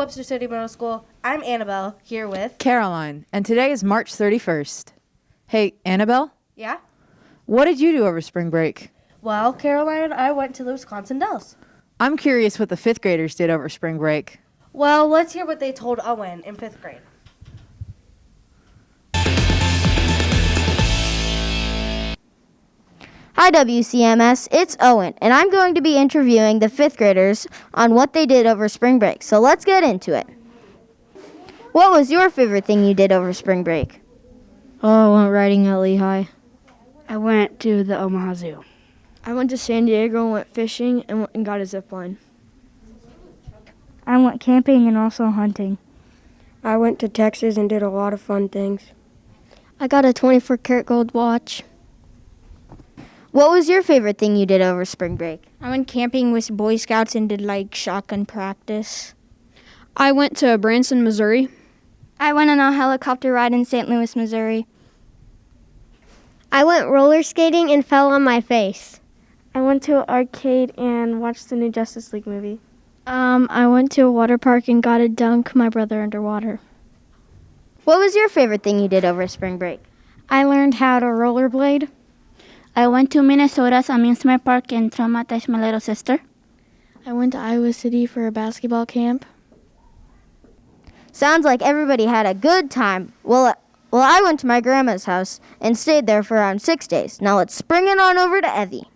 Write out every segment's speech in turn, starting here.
Webster City Middle School. I'm Annabelle, here with Caroline, and today is March 31st. Hey, Annabelle, Yeah? what did you do over spring break? Well, Caroline and I went to the Wisconsin Dells. I'm curious what the fifth graders did over spring break. Well, let's hear what they told Owen in 5th grade. Hi WCMS, it's Owen, and I'm going to be interviewing the 5th graders on what they did over spring break, so let's get into it. What was your favorite thing you did over spring break? Oh, I went riding at Lehigh. I went to the Omaha Zoo. I went to San Diego and went fishing and got a zip line. I went camping and also hunting. I went to Texas and did a lot of fun things. I got a 24-karat gold watch. What was your favorite thing you did over spring break? I went camping with Boy Scouts and did like shotgun practice. I went to Branson, Missouri. I went on a helicopter ride in St. Louis, Missouri. I went roller skating and fell on my face. I went to an arcade and watched the new Justice League movie. I went to a water park and got to dunk my brother underwater. What was your favorite thing you did over spring break? I learned how to rollerblade. I went to Minnesota's amusement park and traumatized my little sister. I went to Iowa City for a basketball camp. Sounds like everybody had a good time. Well, I went to my grandma's house and stayed there for around 6 days. Now let's bring it on over to Evie.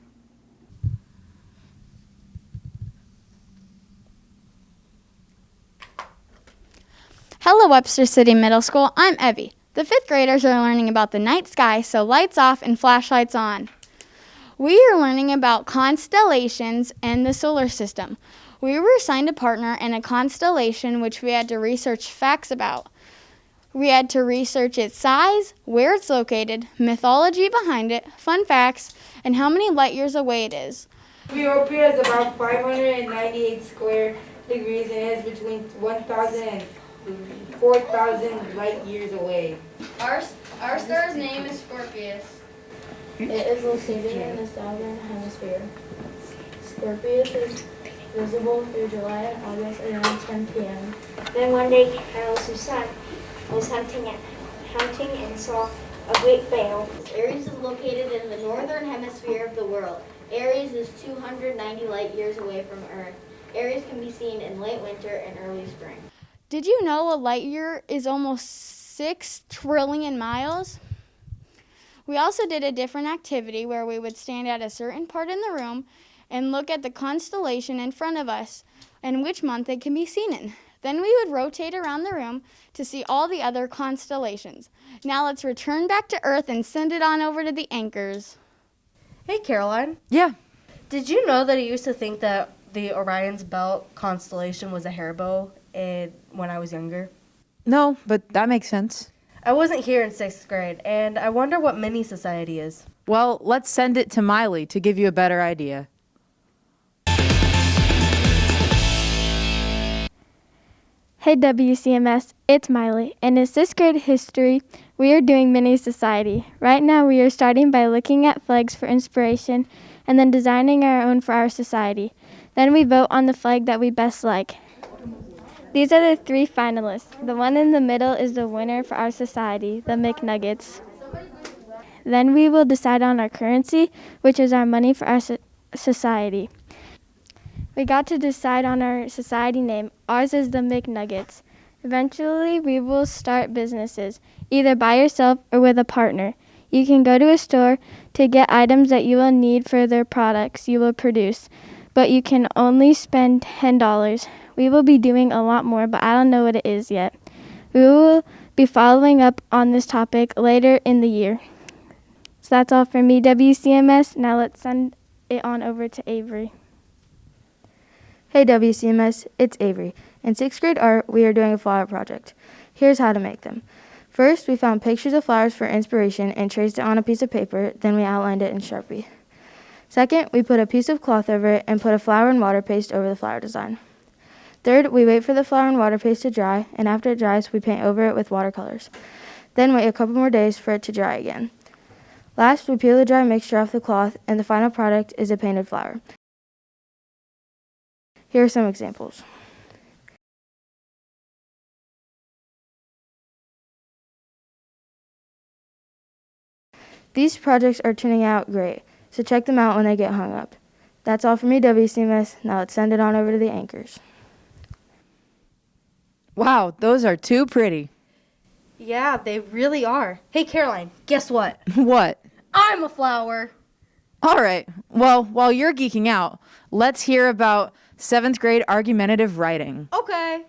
Hello, Webster City Middle School. I'm Evie. The 5th graders are learning about the night sky, so lights off and flashlights on. We are learning about constellations and the solar system. We were assigned a partner in a constellation which we had to research facts about. We had to research its size, where it's located, mythology behind it, fun facts, and how many light years away it is. Europa is about 598 square degrees and is between 1,000 and 4,000 light years away. Our star's name is Scorpius. It is located in the southern hemisphere. Scorpius is visible through July and August around 10 p.m. Then one day, Carl's son was hunting and saw a great whale. Aries is located in the northern hemisphere of the world. Aries is 290 light years away from Earth. Aries can be seen in late winter and early spring. Did you know a light year is almost 6 trillion miles? We also did a different activity where we would stand at a certain part in the room and look at the constellation in front of us and which month it can be seen in. Then we would rotate around the room to see all the other constellations. Now let's return back to Earth and send it on over to the anchors. Hey, Caroline. Yeah. Did you know that I used to think that the Orion's Belt constellation was a hairbow when I was younger? No, but that makes sense. I wasn't here in 6th grade, and I wonder what mini society is. Well, let's send it to Miley to give you a better idea. Hey WCMS, it's Miley, and in 6th grade history, we are doing mini society. Right now we are starting by looking at flags for inspiration and then designing our own for our society. Then we vote on the flag that we best like. These are the 3 finalists. The one in the middle is the winner for our society, the McNuggets. Then we will decide on our currency, which is our money for our society. We got to decide on our society name. Ours is the McNuggets. Eventually, we will start businesses, either by yourself or with a partner. You can go to a store to get items that you will need for their products you will produce, but you can only spend $10. We will be doing a lot more, but I don't know what it is yet. We will be following up on this topic later in the year. So that's all from me, WCMS. Now let's send it on over to Avery. Hey WCMS, it's Avery. In 6th grade art, we are doing a flower project. Here's how to make them. First, we found pictures of flowers for inspiration and traced it on a piece of paper, then we outlined it in Sharpie. Second, we put a piece of cloth over it and put a flour and water paste over the flower design. Third, we wait for the flour and water paste to dry, and after it dries, we paint over it with watercolors. Then wait a couple more days for it to dry again. Last, we peel the dry mixture off the cloth, and the final product is a painted flower. Here are some examples. These projects are turning out great, so check them out when they get hung up. That's all for me, WCMS. Now let's send it on over to the anchors. Wow, those are too pretty. Yeah, they really are. Hey, Caroline, guess what? What? I'm a flower. All right. Well, while you're geeking out, let's hear about 7th grade argumentative writing. Okay.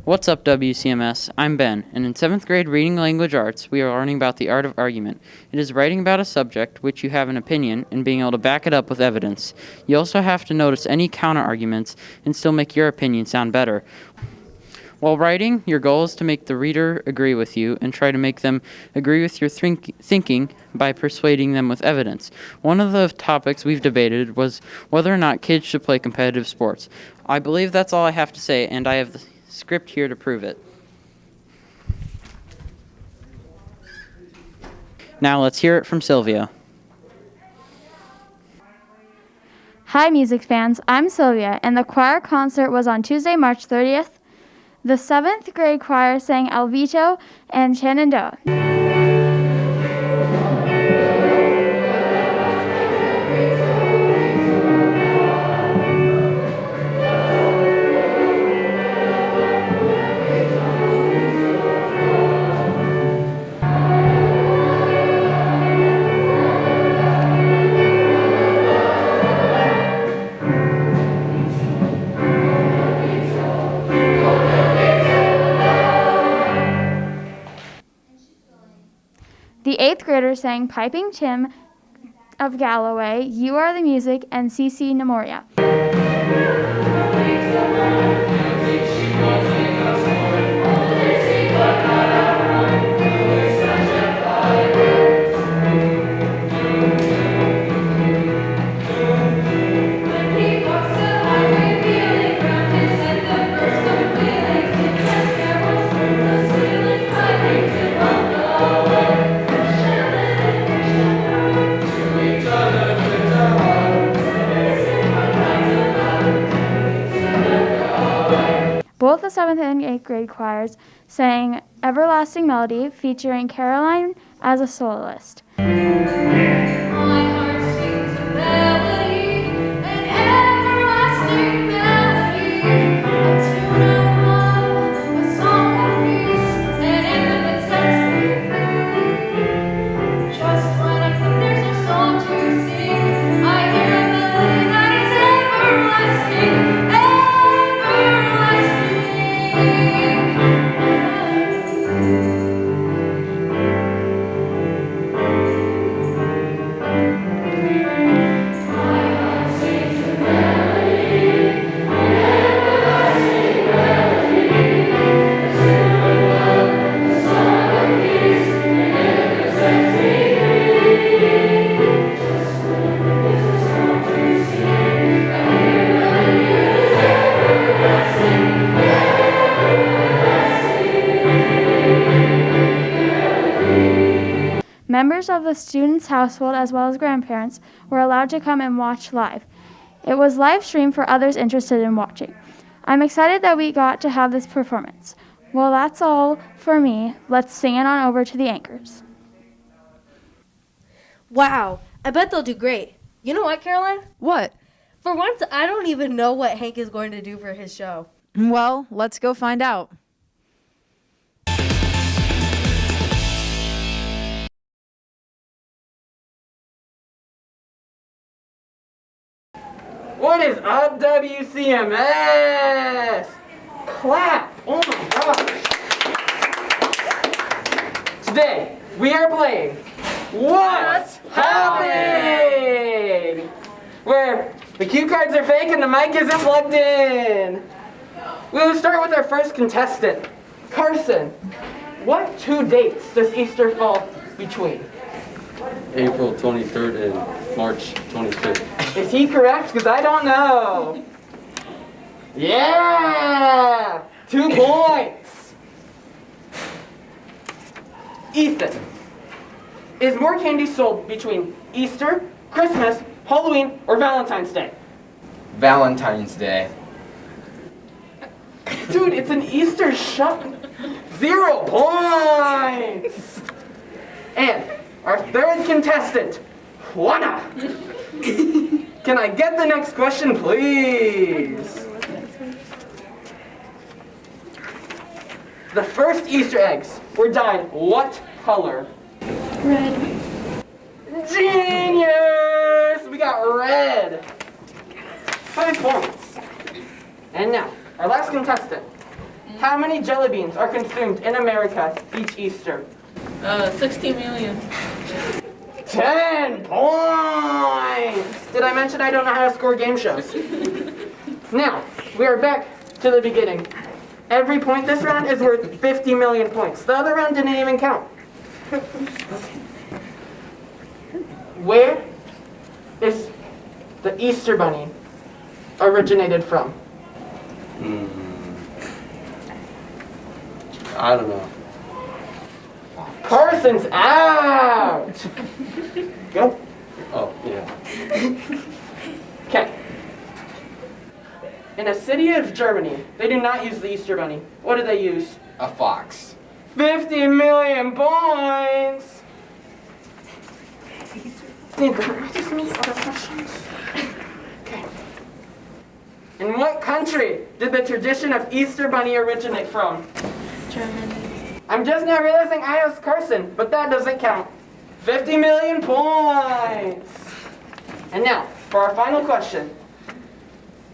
What's up, WCMS? I'm Ben, and in 7th grade Reading Language Arts, we are learning about the art of argument. It is writing about a subject which you have an opinion and being able to back it up with evidence. You also have to notice any counter-arguments and still make your opinion sound better. While writing, your goal is to make the reader agree with you and try to make them agree with your thinking by persuading them with evidence. One of the topics we've debated was whether or not kids should play competitive sports. I believe that's all I have to say, and I have the script here to prove it. Now let's hear it from Sylvia. Hi, music fans. I'm Sylvia, and the choir concert was on Tuesday, March 30th. The 7th grade choir sang Alvito and Shenandoah. The 8th graders sang Piping Tim of Galloway, You Are the Music, and CC Nemoria. Both the 7th and 8th grade choirs sang Everlasting Melody, featuring Caroline as a soloist. Members of the students' household, as well as grandparents, were allowed to come and watch live. It was live streamed for others interested in watching. I'm excited that we got to have this performance. Well, that's all for me. Let's sing it on over to the anchors. Wow, I bet they'll do great. You know what, Caroline? What? For once, I don't even know what Hank is going to do for his show. Well, let's go find out. What is up, WCMS? Clap! Oh my gosh! Today, we are playing What's Happening? Where the cue cards are fake and the mic isn't plugged in. We will start with our first contestant, Carson. What 2 dates does Easter fall between? April 23rd and March 25th. Is he correct? Because I don't know. Yeah! 2 points. Ethan. Is more candy sold between Easter, Christmas, Halloween, or Valentine's Day? Valentine's Day. Dude, it's an Easter shop. 0 points. And our third contestant, Juana. Can I get the next question, please? The first Easter eggs were dyed what color? Red. Genius! We got red. 5 points. And now, our last contestant. How many jelly beans are consumed in America each Easter? 60 million. 10 points! Did I mention I don't know how to score game shows? Now, we are back to the beginning. Every point this round is worth 50 million points. The other round didn't even count. Where is the Easter Bunny originated from? I don't know. Carson's out! Go. Oh, yeah. Okay. In a city of Germany, they do not use the Easter Bunny. What do they use? A fox. 50 million points! Just me other questions. Okay. In what country did the tradition of Easter Bunny originate from? Germany. I'm just now realizing I asked Carson, but that doesn't count. 50 million points! And now, for our final question.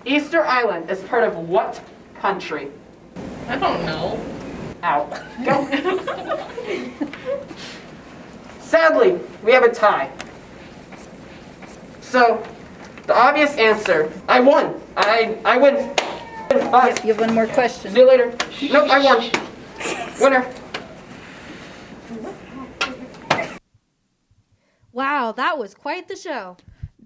Easter Island is part of what country? I don't know. Out. Go. Sadly, we have a tie. So, the obvious answer, I won. I win. You have one more question. See you later. Nope, I won. Winner. Wow, that was quite the show.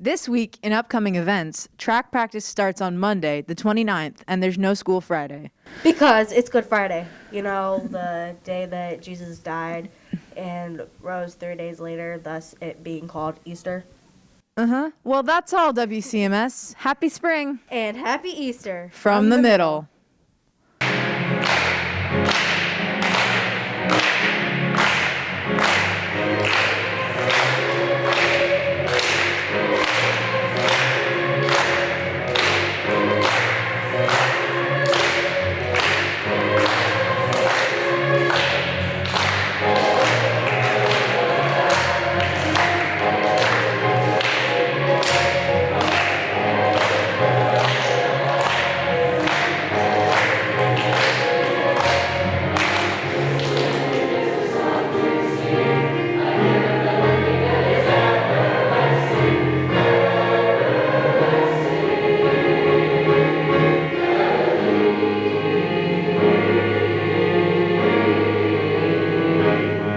This week in upcoming events, track practice starts on Monday, the 29th, and there's no school Friday. Because it's Good Friday. You know, the day that Jesus died and rose 3 days later, thus it being called Easter. Well, that's all, WCMS. Happy spring. And happy Easter. From the middle.